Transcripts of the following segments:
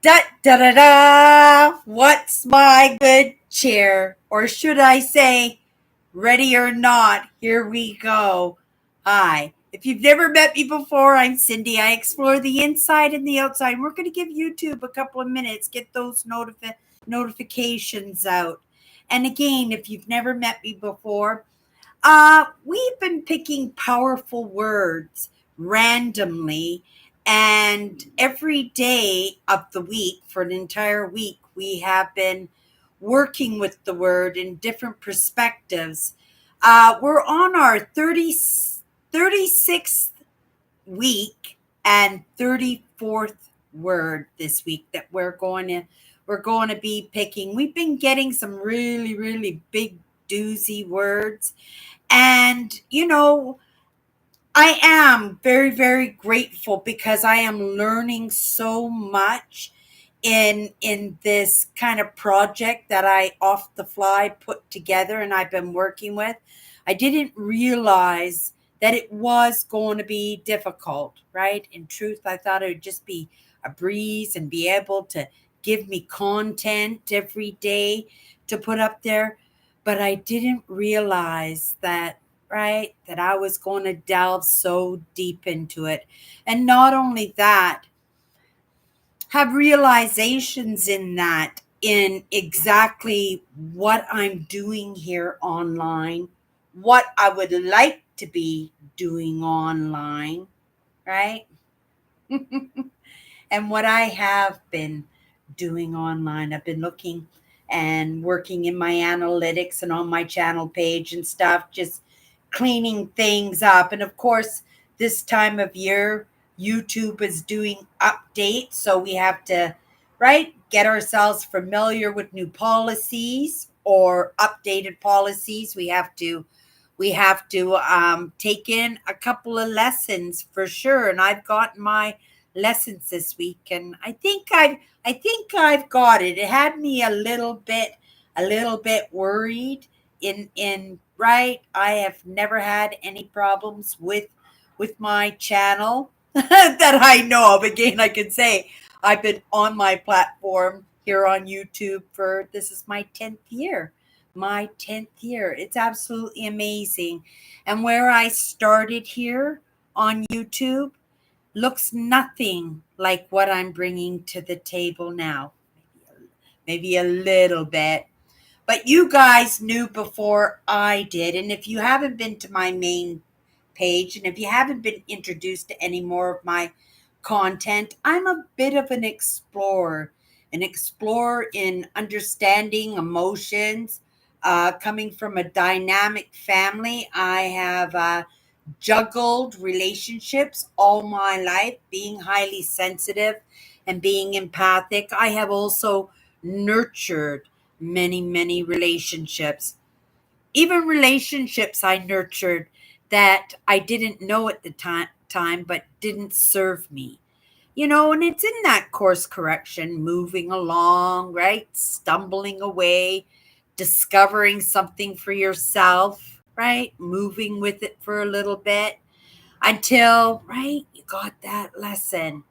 Da da da da! What's my good cheer? Or should I say, ready or not, here we go. Hi. If you've never met me before, I'm Cindy. I explore the inside and the outside. We're going to give YouTube a couple of minutes, get those notifications out. And again, if you've never met me before, we've been picking powerful words randomly, and every day of the week for an entire week, we have been working with the word in different perspectives. We're on our 36th week and 34th word this week that we're going to be picking. We've been getting some really, really big doozy words, and, I am very, very grateful because I am learning so much in this kind of project that I off the fly put together and I've been working with. I didn't realize that it was going to be difficult, right? In truth, I thought it would just be a breeze and be able to give me content every day to put up there. But I didn't realize that, right, that I was going to delve so deep into it. And not only that, have realizations in that, in exactly what I'm doing here online, what I would like to be doing online, right? And what I have been doing online. I've been looking and working in my analytics and on my channel page and stuff, just cleaning things up. And of course, this time of year, YouTube is doing updates. So we have to, right, get ourselves familiar with new policies or updated policies. We have to take in a couple of lessons for sure. And I've gotten my lessons this week, and I think I've got it. It had me a little bit worried in right. I have never had any problems with my channel that I know of. Again, I can say I've been on my platform here on YouTube for, this is my 10th year. My 10th year. It's absolutely amazing. And where I started here on YouTube looks nothing like what I'm bringing to the table now. Maybe a little bit. But you guys knew before I did. And if you haven't been to my main page, and if you haven't been introduced to any more of my content, I'm a bit of an explorer in understanding emotions. Coming from a dynamic family, I have juggled relationships all my life, being highly sensitive and being empathic. I have also nurtured many, many relationships, even relationships I nurtured that I didn't know at the time but didn't serve me. And it's in that course correction, moving along, right? Stumbling away, discovering something for yourself, right? Moving with it for a little bit until, right, you got that lesson.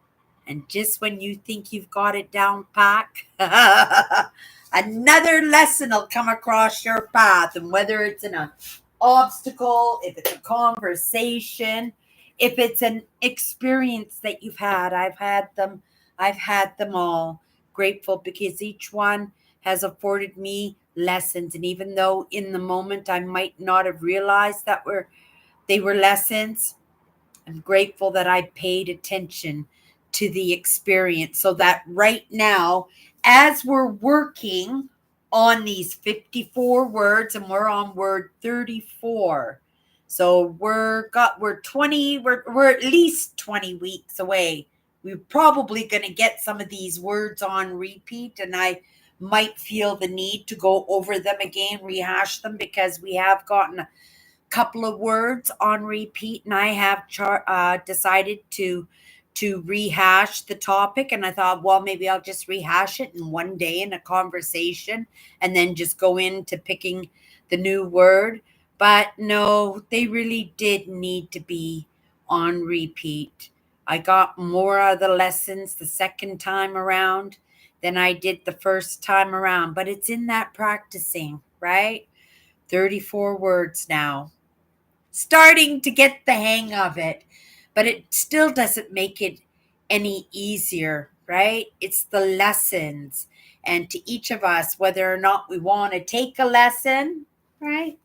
And just when you think you've got it down pack, another lesson will come across your path. And whether it's in an obstacle, if it's a conversation, if it's an experience that you've had, I've had them all. Grateful because each one has afforded me lessons. And even though in the moment I might not have realized that they were lessons, I'm grateful that I paid attention to the experience, so that right now, as we're working on these 54 words, and we're on word 34. So we're at least 20 weeks away. We're probably going to get some of these words on repeat, and I might feel the need to go over them again, rehash them, because we have gotten couple of words on repeat, and I have decided to rehash the topic. And I thought, well, maybe I'll just rehash it in one day in a conversation, and then just go into picking the new word. But no, they really did need to be on repeat. I got more out of the lessons the second time around than I did the first time around. But it's in that practicing, right? 34 words now. Starting to get the hang of it, but it still doesn't make it any easier, right? It's the lessons. And to each of us, whether or not we want to take a lesson, right?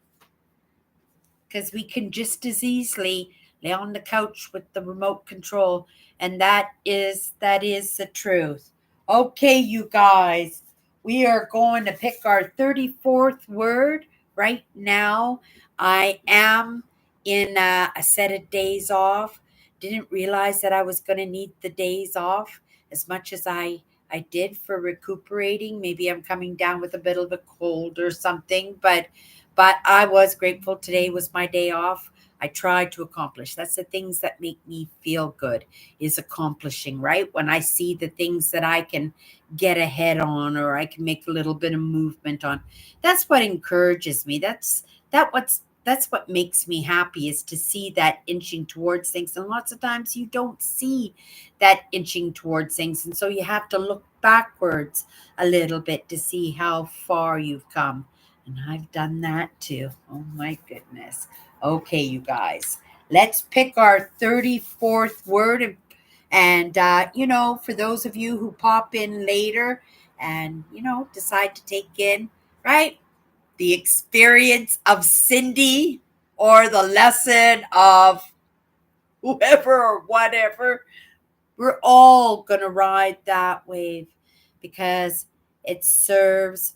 Because we can just as easily lay on the couch with the remote control. And that is the truth. Okay, you guys, we are going to pick our 34th word right now. I am in a set of days off. Didn't realize that I was going to need the days off as much as I did for recuperating. Maybe I'm coming down with a bit of a cold or something, but I was grateful today was my day off. I tried to accomplish. That's the things that make me feel good, is accomplishing, right? When I see the things that I can get ahead on, or I can make a little bit of movement on. That's what encourages me. That's what makes me happy, is to see that inching towards things. And lots of times you don't see that inching towards things. And so you have to look backwards a little bit to see how far you've come. And I've done that too. Oh my goodness. Okay, you guys, let's pick our 34th word. And for those of you who pop in later and, decide to take in, right, the experience of Cindy or the lesson of whoever or whatever, we're all going to ride that wave because it serves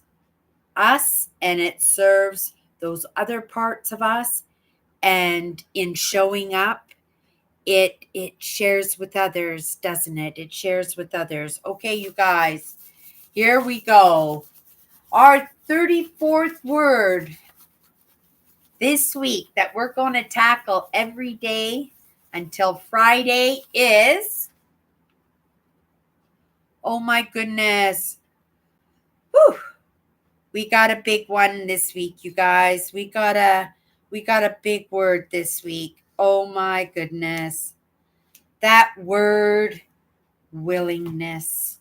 us and it serves those other parts of us. And in showing up, it shares with others, doesn't it? It shares with others. Okay, you guys, here we go. Our 34th word this week that we're going to tackle every day until Friday is, oh my goodness, whew, we got a big one this week, you guys. We got a big word this week. Oh my goodness. That word, willingness.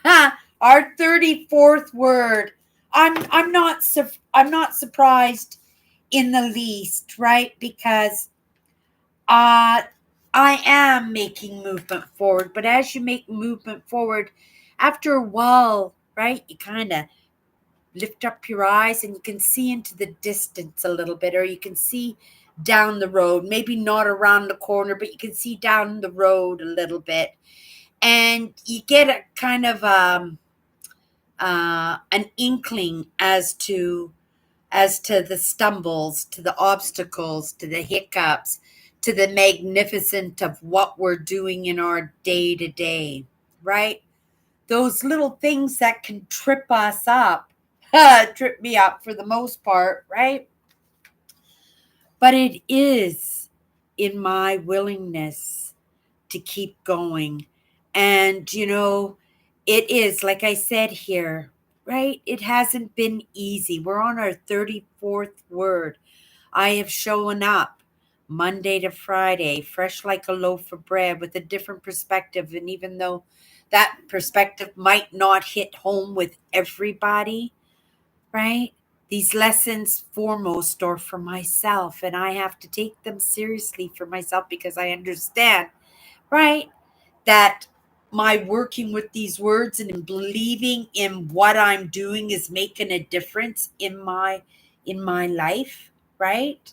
Our 34th word. I'm not surprised in the least, right? Because I am making movement forward, but as you make movement forward, after a while, right, you kind of lift up your eyes and you can see into the distance a little bit, or you can see down the road, maybe not around the corner, but you can see down the road a little bit. And you get a kind of an inkling as to the stumbles, to the obstacles, to the hiccups, to the magnificent of what we're doing in our day to day, right? Those little things that can trip us up, trip me up for the most part, right? But it is in my willingness to keep going. And, it is, like I said here, right? It hasn't been easy. We're on our 34th word. I have shown up Monday to Friday, fresh like a loaf of bread with a different perspective. And even though that perspective might not hit home with everybody, right? These lessons foremost are for myself, and I have to take them seriously for myself because I understand, right, that my working with these words and in believing in what I'm doing is making a difference in my life, right?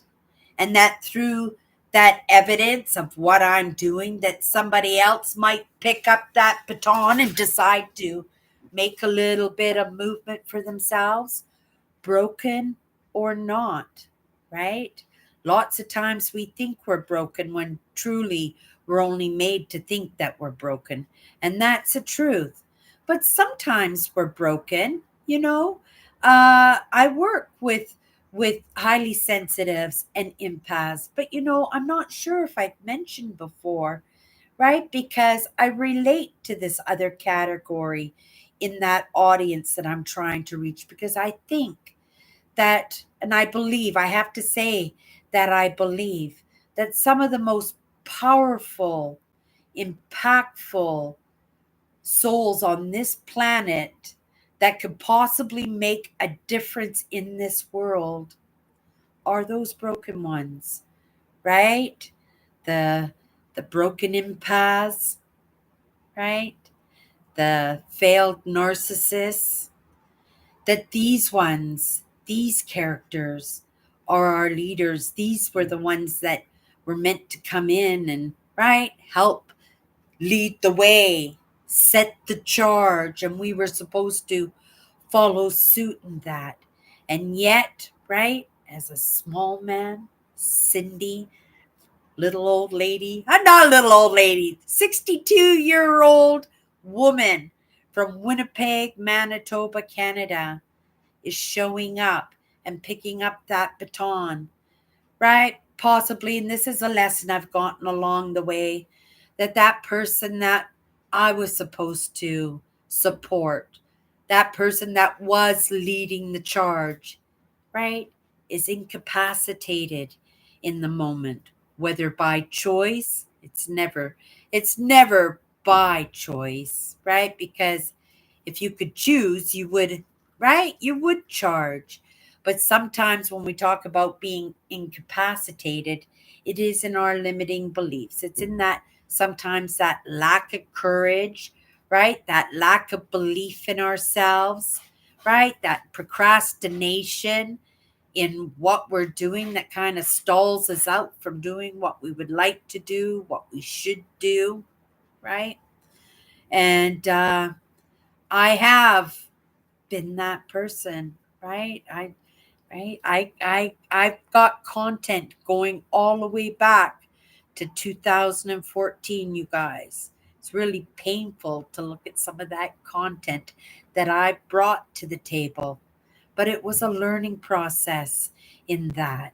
And that through that evidence of what I'm doing, that somebody else might pick up that baton and decide to make a little bit of movement for themselves, broken or not, right? Lots of times we think we're broken when truly we're only made to think that we're broken. And that's the truth. But sometimes we're broken. I work with highly sensitives and empaths, but I'm not sure if I've mentioned before, right? Because I relate to this other category in that audience that I'm trying to reach, because I think that, and I have to say that I believe that some of the most powerful impactful souls on this planet that could possibly make a difference in this world are those broken ones, right? The the broken empaths, right? The failed narcissists, that these ones, these characters are our leaders. These were the ones that were meant to come in and, right, help lead the way, set the charge, and we were supposed to follow suit in that. And yet, right, as a small man, Cindy, little old lady, I'm not a little old lady, 62-year-old woman from Winnipeg, Manitoba, Canada, is showing up and picking up that baton, right? Possibly, and this is a lesson I've gotten along the way, that person that I was supposed to support, that person that was leading the charge, right, is incapacitated in the moment, whether by choice. It's never by choice, right? Because if you could choose, you would, right, you would charge. But sometimes when we talk about being incapacitated, it is in our limiting beliefs. It's in that sometimes that lack of courage, right? That lack of belief in ourselves, right? That procrastination in what we're doing that kind of stalls us out from doing what we would like to do, what we should do, right? And I have been that person, right? I've got content going all the way back to 2014, you guys. It's really painful to look at some of that content that I brought to the table, but it was a learning process in that,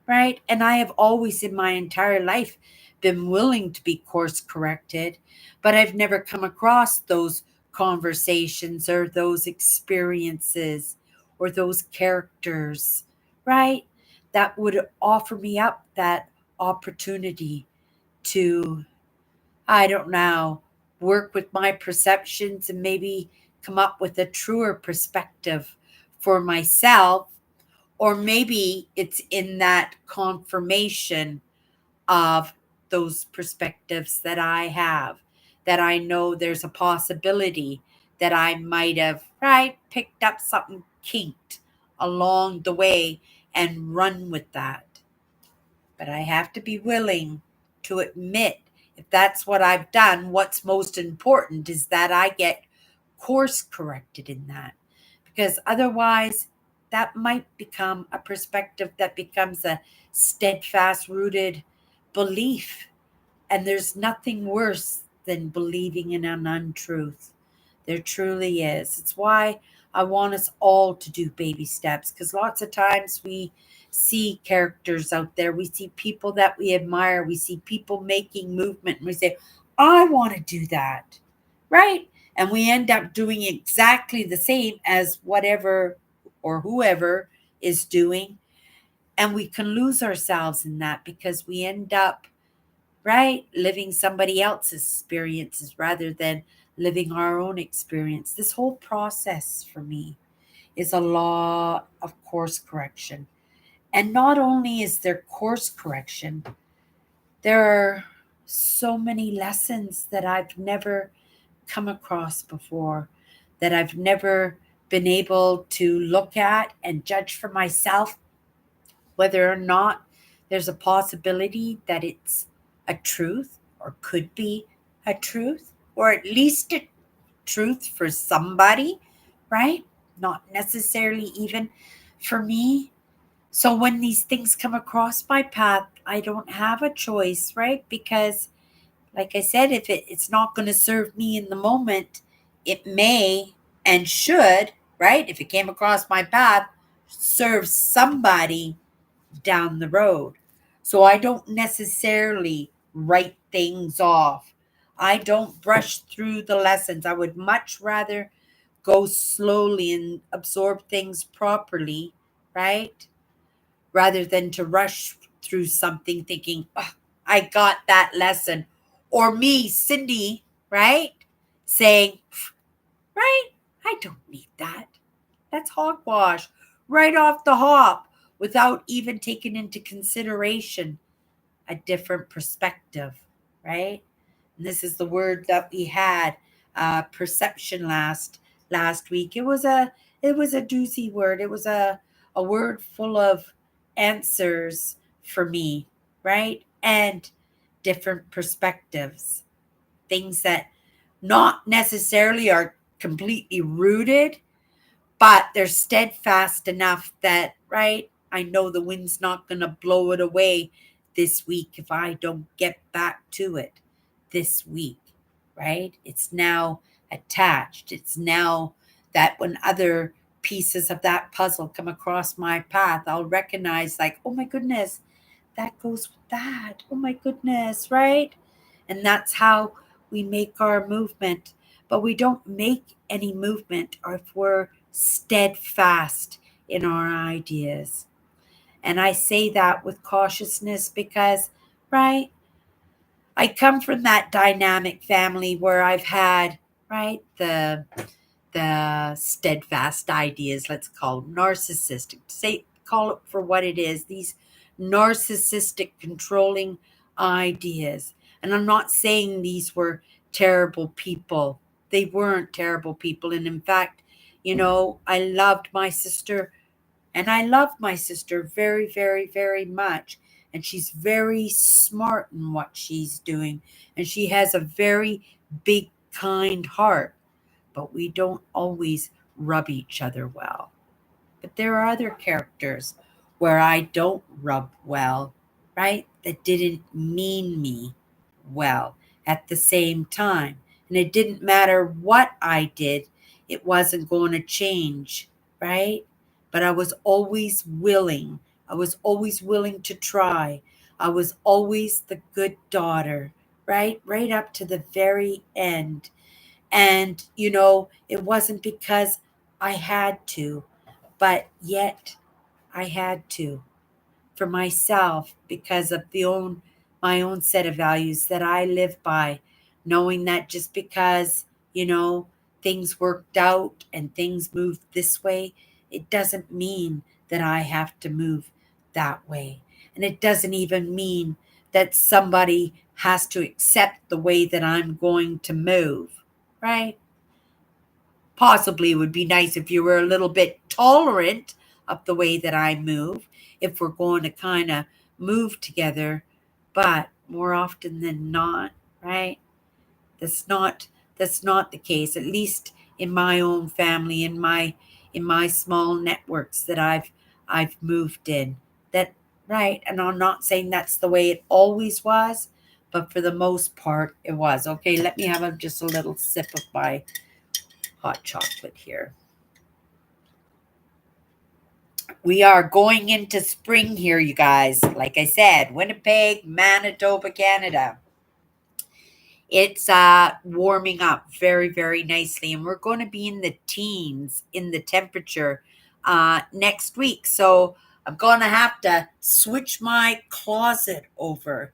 right? And I have always in my entire life been willing to be course corrected, but I've never come across those conversations or those experiences or those characters, right? That would offer me up that opportunity to, I don't know, work with my perceptions and maybe come up with a truer perspective for myself. Or maybe it's in that confirmation of those perspectives that I have, that I know there's a possibility that I might have, right, picked up something kinked along the way and run with that. But I have to be willing to admit if that's what I've done, what's most important is that I get course corrected in that. Because otherwise, that might become a perspective that becomes a steadfast rooted belief. And there's nothing worse than believing in an untruth. There truly is. It's why I want us all to do baby steps, because lots of times we see characters out there, we see people that we admire, we see people making movement, and we say, I want to do that, right? And we end up doing exactly the same as whatever or whoever is doing. And we can lose ourselves in that because we end up, right, living somebody else's experiences rather than living our own experience. This whole process for me is a lot of course correction. And not only is there course correction, there are so many lessons that I've never come across before, that I've never been able to look at and judge for myself whether or not there's a possibility that it's a truth or could be a truth, or at least a truth for somebody, right? Not necessarily even for me. So when these things come across my path, I don't have a choice, right? Because, like I said, if it's not going to serve me in the moment, it may and should, right? If it came across my path, serve somebody down the road. So I don't necessarily write things off. I don't brush through the lessons. I would much rather go slowly and absorb things properly, right? Rather than to rush through something thinking, "Oh, I got that lesson," Or me, Cindy, right? Saying, right, I don't need that. That's hogwash. Right off the hop without even taking into consideration a different perspective, right? And this is the word that we had, perception last week. It was a doozy word. It was a word full of answers for me, right? And different perspectives, things that not necessarily are completely rooted, but they're steadfast enough that, right, I know the wind's not going to blow it away this week if I don't get back to it this week, right? It's now attached. It's now that when other pieces of that puzzle come across my path, I'll recognize, like, oh my goodness, that goes with that. Oh my goodness, right? And that's how we make our movement. But we don't make any movement if we're steadfast in our ideas. And I say that with cautiousness because, right, I come from that dynamic family where I've had, right, the steadfast ideas, let's call them narcissistic. Say, call it for what it is. These narcissistic, controlling ideas. And I'm not saying these were terrible people. They weren't terrible people. And in fact, I loved my sister, and I love my sister very, very, very much. And she's very smart in what she's doing. And she has a very big, kind heart, but we don't always rub each other well. But there are other characters where I don't rub well, right? That didn't mean me well at the same time. And it didn't matter what I did, it wasn't going to change, right? But I was always willing. I was always willing to try. I was always the good daughter, right? Right up to the very end. And, it wasn't because I had to, but yet I had to for myself because of my own set of values that I live by, knowing that just because, things worked out and things moved this way, it doesn't mean that I have to move that way. And it doesn't even mean that somebody has to accept the way that I'm going to move, right? Possibly it would be nice if you were a little bit tolerant of the way that I move, if we're going to kind of move together, but more often than not, right? That's not that's not the case, at least in my own family, in my small networks that I've moved in. That right, and I'm not saying that's the way it always was, but for the most part it was. Okay, let me have just a little sip of my hot chocolate here. We are going into spring here, you guys. Like I said, Winnipeg, Manitoba, Canada. It's warming up very, very nicely, and we're going to be in the teens in the temperature next week. So I'm going to have to switch my closet over.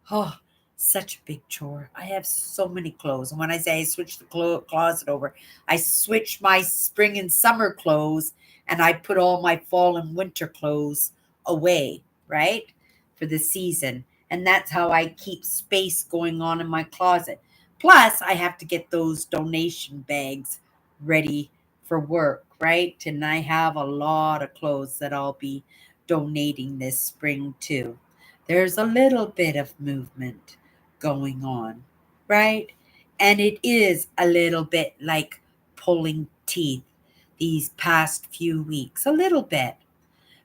Oh, such a big chore. I have so many clothes. And when I say I switch the closet over, I switch my spring and summer clothes, and I put all my fall and winter clothes away, right, for the season. And that's how I keep space going on in my closet. Plus, I have to get those donation bags ready for work, right? And I have a lot of clothes that I'll be donating this spring too. There's a little bit of movement going on, right? And it is a little bit like pulling teeth these past few weeks, a little bit.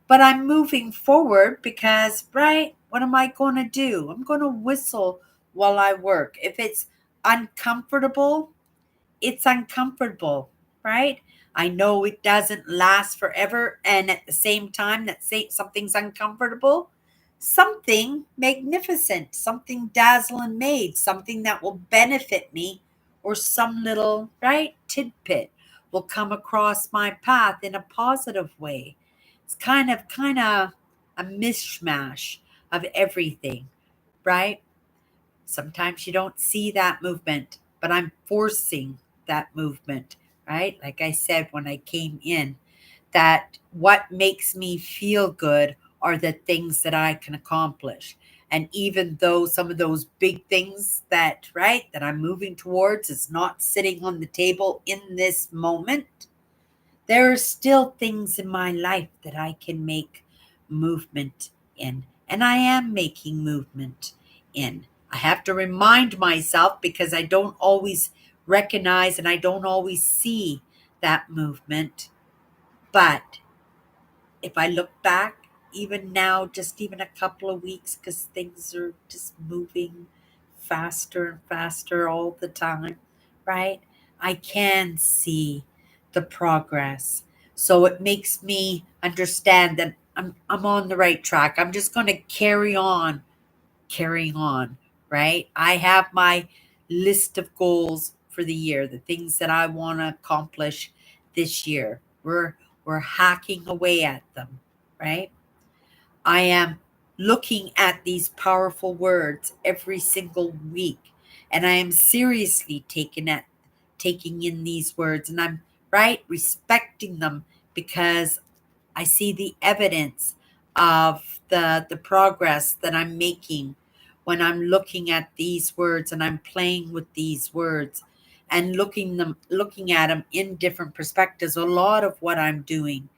But I'm moving forward because, right, what am I going to do? I'm going to whistle while I work. If it's uncomfortable, it's uncomfortable, right? I know it doesn't last forever. And at the same time that something's uncomfortable, something magnificent, something dazzling made, something that will benefit me, or some little, right, tidbit will come across my path in a positive way. It's kind of a mishmash of everything, right? Sometimes you don't see that movement, but I'm forcing that movement, right? Like I said when I came in, that what makes me feel good are the things that I can accomplish. And even though some of those big things that, right, that I'm moving towards is not sitting on the table in this moment, there are still things in my life that I can make movement in. And I am making movement in. I have to remind myself because I don't always recognize and I don't always see that movement. But if I look back, even now, just even a couple of weeks, because things are just moving faster and faster all the time, right? I can see the progress. So it makes me understand that I'm on the right track. I'm just going to carrying on, right? I have my list of goals for the year, the things that I want to accomplish this year. We're hacking away at them, right? I am looking at these powerful words every single week, and I am seriously taking in these words, and I'm right respecting them because I see the evidence of the progress that I'm making when I'm looking at these words and I'm playing with these words and looking at them in different perspectives. A lot of what I'm doing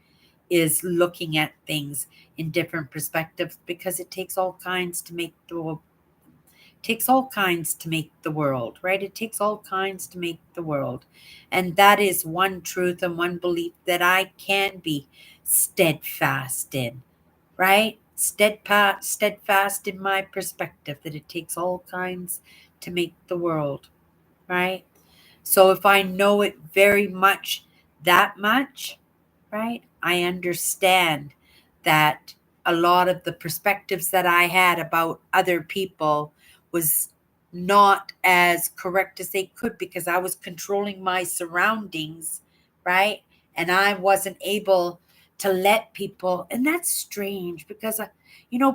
is looking at things in different perspectives because it takes all kinds to make the world, right? It takes all kinds to make the world. And that is one truth and one belief that I can be steadfast in, right? Steadfast in my perspective that it takes all kinds to make the world, right? So if I know it very much, that much, right? I understand that a lot of the perspectives that I had about other people was not as correct as they could because I was controlling my surroundings, right? And I wasn't able to let people, and that's strange because,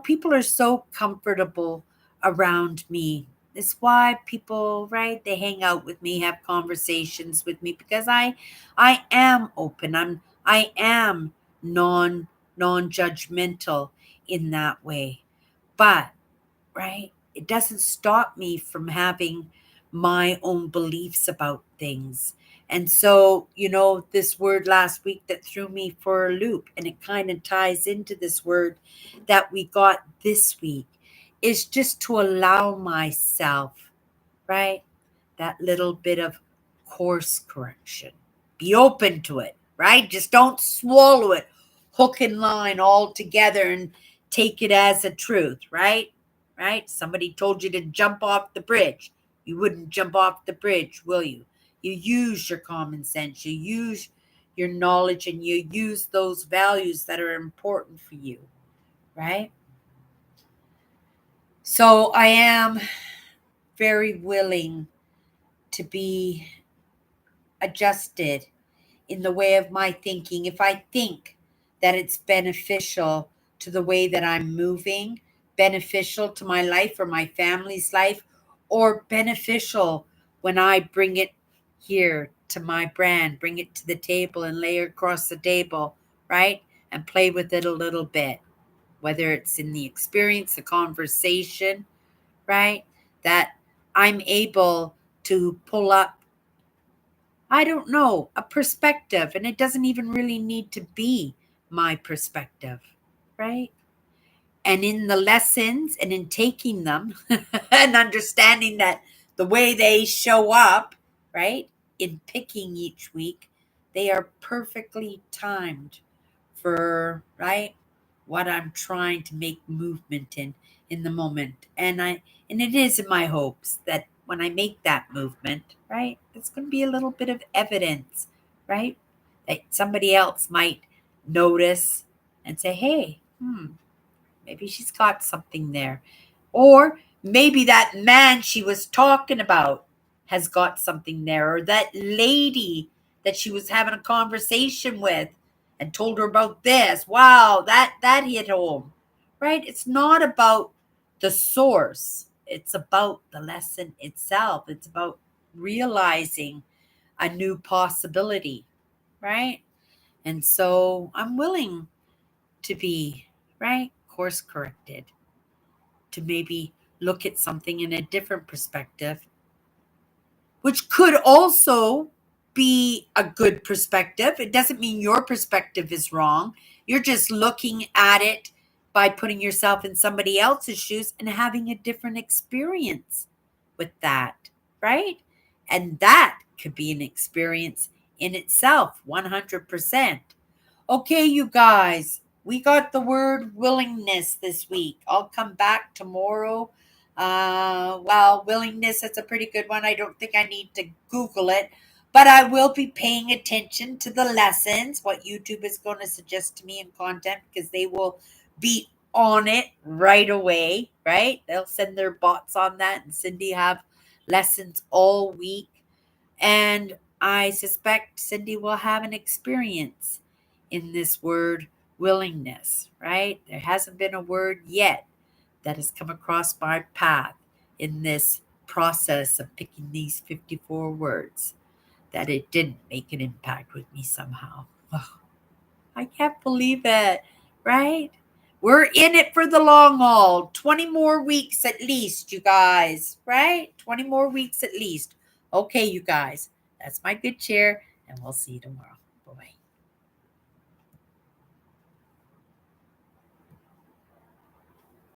people are so comfortable around me. It's why people, right? They hang out with me, have conversations with me because I am open. I am non-judgmental in that way. But right, it doesn't stop me from having my own beliefs about things. And so, this word last week that threw me for a loop, and it kind of ties into this word that we got this week, is just to allow myself, right? That little bit of course correction. Be open to it, right? Just don't swallow it hook and line all together and take it as a truth, right? Right? Somebody told you to jump off the bridge. You wouldn't jump off the bridge, will you? You use your common sense, you use your knowledge, and you use those values that are important for you, right? So I am very willing to be adjusted in the way of my thinking. If I think that it's beneficial to the way that I'm moving, beneficial to my life or my family's life, or beneficial when I bring it here to my brand, bring it to the table and lay it across the table, right? And play with it a little bit, whether it's in the experience, the conversation, right? That I'm able to pull up, I don't know, a perspective. And it doesn't even really need to be my perspective, right? And in the lessons and in taking them and understanding that the way they show up, right, in picking each week, they are perfectly timed for, right, what I'm trying to make movement in the moment. And it is in my hopes that when I make that movement, right, it's going to be a little bit of evidence, right, that somebody else might notice and say, hey, maybe she's got something there. Or maybe that man she was talking about has got something there. Or that lady that she was having a conversation with and told her about this. Wow, that hit home. Right? It's not about the source. It's about the lesson itself. It's about realizing a new possibility, right? And so I'm willing to be, right, course corrected, to maybe look at something in a different perspective, which could also be a good perspective. It doesn't mean your perspective is wrong. You're just looking at it by putting yourself in somebody else's shoes and having a different experience with that, right? And that could be an experience in itself, 100%. Okay, you guys, we got the word willingness this week. I'll come back tomorrow. Well, willingness, that's a pretty good one. I don't think I need to Google it, but I will be paying attention to the lessons, what YouTube is going to suggest to me in content, because they will be on it right away, right? They'll send their bots on that, and Cindy have lessons all week. And I suspect Cindy will have an experience in this word willingness, right? There hasn't been a word yet that has come across my path in this process of picking these 54 words that it didn't make an impact with me somehow. Oh, I can't believe it, right? We're in it for the long haul. 20 more weeks at least, you guys, right? 20 more weeks at least. Okay, you guys, that's my good cheer, and we'll see you tomorrow. Bye-bye.